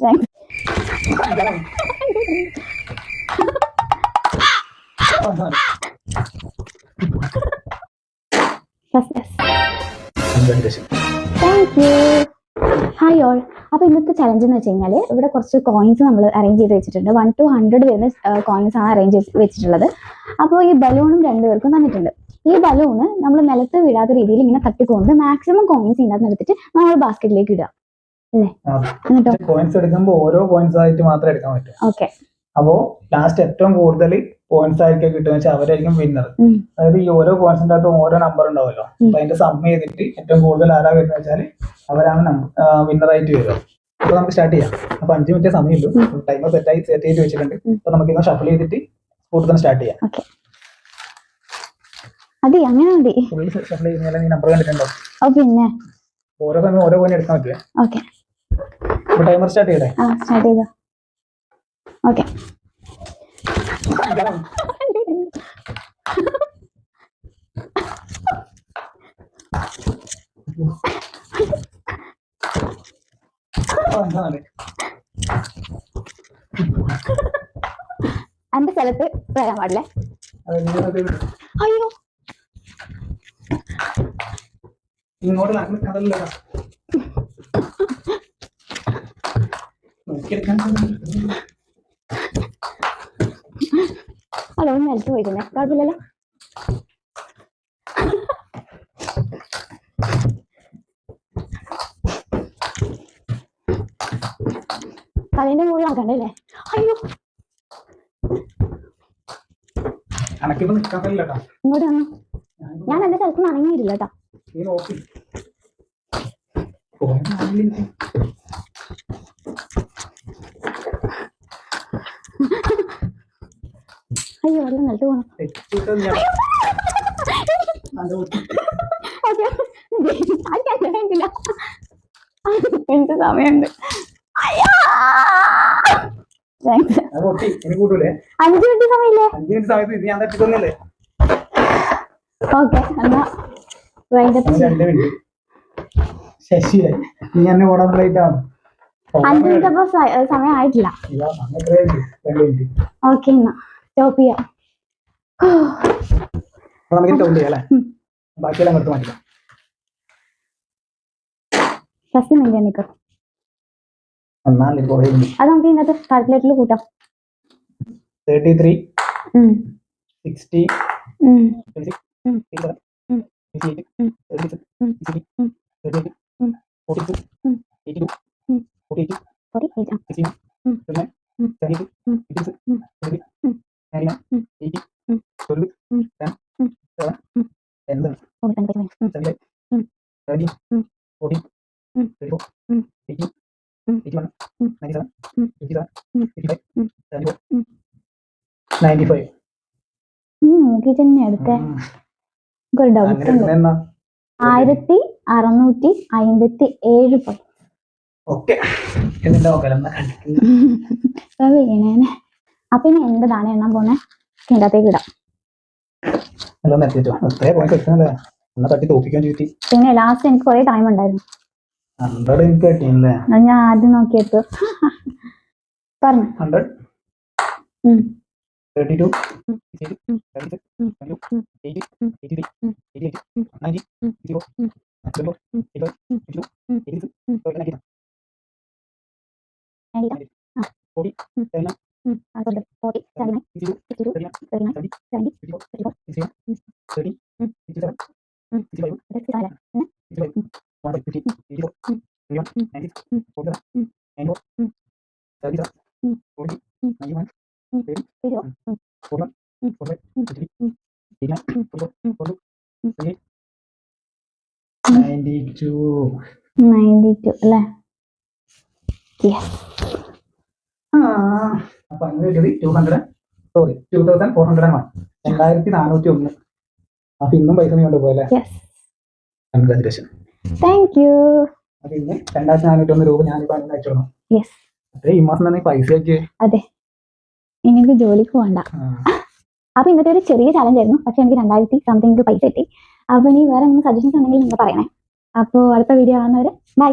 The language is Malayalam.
Thanks. Yes, yes. Thank you. Hi all. അപ്പോൾ ഇന്നത്തെ ചലഞ്ച് എന്ന് വെച്ച് കഴിഞ്ഞാൽ ഇവിടെ കുറച്ച് കോയിൻസ് നമ്മൾ അറേഞ്ച് ചെയ്ത് വെച്ചിട്ടുണ്ട്. 1 to 100 വരുന്ന കോയിൻസ് ആണ് അറേഞ്ച് ചെയ്ത് വെച്ചിട്ടുള്ളത്. അപ്പോൾ ഈ ബലൂണും രണ്ടുപേർക്കും തന്നിട്ടുണ്ട്. ഈ ബലൂണ് നമ്മൾ നിലത്ത് വീഴാത്ത രീതിയിൽ ഇങ്ങനെ തട്ടിക്കൊണ്ട് മാക്സിമം കോയിൻസ് ഇതിനകത്ത് എടുത്തിട്ട് നമ്മൾ ബാസ്ക്കറ്റിലേക്ക് ഇടുക അല്ലേ? എന്നിട്ടോ കോയിൻസ് എടുക്കുമ്പോൾ ഓരോ കോയിൻസ് ആയിട്ട് മാത്രമേ എടുക്കാൻ പറ്റൂ. ഓക്കെ. അപ്പോ ലാസ്റ്റ് ഏറ്റവും കൂടുതൽ പോയിന്റ്സ് ആയിരിക്കും കിട്ടുക വെച്ചാൽ അവരായിരിക്കും വിന്നർ. അതായത് ഈ ഓരോ പോയിന്റ്സിന്റെ അകത്തും ഓരോ നമ്പർ ഉണ്ടാവുമല്ലോ. അപ്പൊ അതിന്റെ സം ചെയ്തിട്ട് ഏറ്റവും കൂടുതൽ ആരാ വരുന്നത് വെച്ചാൽ അവരാണ് വിന്നർ ആയിട്ട് വരിക. അപ്പൊ നമുക്ക് സ്റ്റാർട്ട് ചെയ്യാം. അപ്പൊ 5 മിനിറ്റ് സമയമുള്ളൂ. ടൈമർ സെറ്റ് ചെയ്ത് വെച്ചിട്ടുണ്ട്. അപ്പൊ നമുക്ക് ഇന്ന് ഷഫിൾ ചെയ്തിട്ട് സ്പോട്ടിൽ തന്നെ സ്റ്റാർട്ട് ചെയ്യാം. ഫുൾ ഷഫിൾ ചെയ്യുന്ന നീ നമ്പർ കണ്ടിട്ടുണ്ടോ? പിന്നെ ഓരോ സമയം ഓരോ പോയിന്റ് എടുക്കാൻ പറ്റുക. അപ്പൊ ടൈമർ സ്റ്റാർട്ട് ചെയ്യട്ടെ? സ്റ്റാർട്ട് ചെയ്തോ. ഓക്കെ. എന്റെ സ്ഥലത്ത് വരാൻ പാടില്ലേ? അയ്യോ ഇങ്ങോട്ട് അല്ലോ നിലത്ത് പോയിരുന്നേ, കുഴപ്പമില്ലല്ലോ. തലേന്റെ മുകളിൽ ആക്കണ്ടല്ലേ? അയ്യോ ഇങ്ങോട്ട് വന്നു. ഞാൻ എന്റെ സ്ഥലത്ത് അനങ്ങിയില്ല കേട്ടോ. അയ്യോ വെള്ളം നിലത്ത് പോകണം. എനിക്ക് സമയമുണ്ട്. 5 മിനിറ്റ് സമയമില്ലേ? ഓക്കെ എന്നാ ശശിയായി നീ എന്നെ ഓടാൻ ലേറ്റ് ആണ്. 5 മിനിറ്റ് അപ്പൊ സമയം ആയിട്ടില്ല. ഓക്കെ എന്നാ സ്റ്റോപ്പ് ചെയ്യാം. നമുക്ക് കൗണ്ട് ചെയ്യാം അല്ലേ? ബാക്കിയെല്ലാം അങ്ങോട്ട് മാറ്റിക്കാം. ഫസ്റ്റ് മിനിറ്റ് നിൽക്കാം. അത് നമുക്ക് ഇതിനകത്ത് കാൽക്കുലേറ്ററിൽ കൂട്ടാം. 33 60 46 47 48 36 38 42 82 48 61 59 70 76 77 99 80 12 10 7 10 17 14 34 18 81 97 57 55 74 95. നോക്കി തന്നെ എടുത്തേ. ഒരു ഡൗട്ട് ഉണ്ട്. 1657 പോയി. വീണേനെ. അപ്പൊ ഇനി എന്റേതാണ് എണ്ണാൻ പോന്നെ. ഇതിനകത്തേക്ക് ഇടാം. പിന്നെ ലാസ്റ്റ് എനിക്ക് കുറെ ടൈം ഉണ്ടായിരുന്നു. ഞാൻ ആദ്യം നോക്കിയെത്തു പറഞ്ഞു. 32 36 37 80 83 88 90 0 84 85 86 87 40 39 40 39 62 39 70 74 71 13 67 65 150 84 91 90 47 94 70 40 91 92 അല്ലേ? അപ്പൊ 2401. അപ്പൊ ഇന്നും പൈസ നീ കൊണ്ടുപോയല്ലേ? കൺഗ്രാജുലേഷൻ. Thank you. അപ്പൊ ഇന്ന് 2401 രൂപ ഞാനിപ്പോ അയച്ചോളാം. ഈ മാസം തന്നെ പൈസ ആക്കിയേ. അതെ, എനിക്ക് ജോലിക്ക് പോകണ്ട. അപ്പൊ ഇന്നത്തെ ഒരു ചെറിയ ചാലഞ്ച് ആയിരുന്നു. പക്ഷെ എനിക്ക് 2000 സംതിങ് പൈസ കിട്ടി. അപ്പൊ ഇനി വേറെ എന്തെങ്കിലും സജഷൻസ് ഉണ്ടെങ്കിൽ നിങ്ങൾ പറയണേ. അപ്പോൾ അടുത്ത വീഡിയോ കാണുന്നവരെ ബൈ.